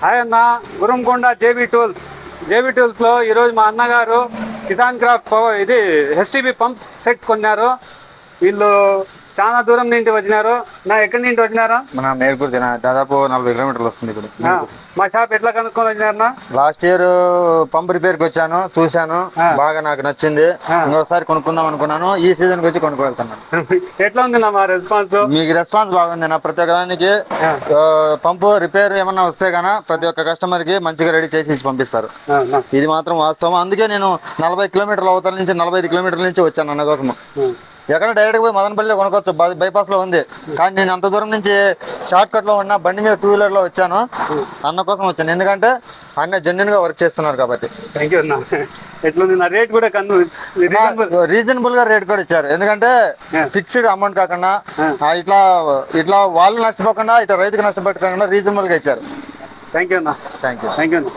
Hi అన్న, Gurramkonda JB tools లో ఈరోజు మా అన్నగారు కిసాన్ క్రాఫ్ట్ ఇది హెచ్టిబి పంప్ సెట్ కొన్నారు. వీళ్ళు చాలా దూరం నుండి వచ్చినారు. ఎక్కడి నుండి వచ్చినారా? మన మేర్పూర్ దాదాపు 40 కిలోమీటర్లు వస్తుంది. ఇప్పుడు మా షాప్ ఎట్లా కనుక్కొని వచ్చినారన్నా? లాస్ట్ ఇయర్ పంప్ రిపేర్ కి వచ్చాను, చూశాను, బాగా నాకు నచ్చింది. ఇంకోసారి కొనుక్కుందాం అనుకున్నాను. ఈ సీజన్ కి వచ్చి కొనుక్కోగలుగుతున్నాను. ఎట్లా ఉంది మా రెస్పాన్స్? మీకు రెస్పాన్స్ బాగుంది నా. ప్రతి ఒక్క దానికి పంపు రిపేర్ ఏమన్నా వస్తే గానా ప్రతి ఒక్క కస్టమర్ కి మంచిగా రెడీ చేసి పంపిస్తారు. ఇది మాత్రం వాస్తవం. అందుకే నేను 40 కిలోమీటర్ల అవతల నుంచి 45 కిలోమీటర్ల నుంచి వచ్చాను అన్న కోసము. ఎక్కడ డైరెక్ట్ పోయి మదనపల్లిలో కొనుక్కోవచ్చు, బైపాస్ లో ఉంది. కానీ నేను అంత దూరం నుంచి షార్ట్ కట్ లో ఉన్న బండి మీద 2 వీలర్ లో వచ్చాను. అన్న కోసం వచ్చాను, ఎందుకంటే అన్న జెన్యున్ గా వర్క్ చేస్తున్నారు కాబట్టి. థ్యాంక్ యూ అన్న. ఎట్లుంది నా రేట్ కూడా రీజనబుల్ గా రేట్ కూడా ఇచ్చారు. ఎందుకంటే ఫిక్స్డ్ అమౌంట్ కాకుండా ఇట్లా వాళ్ళు నష్టపోకుండా ఇట్లా రైతుకు నష్టపెట్టకుండా రీజనబుల్ గా ఇచ్చారు. థ్యాంక్ యూ అన్న. Thank you. థ్యాంక్ యూ అన్న.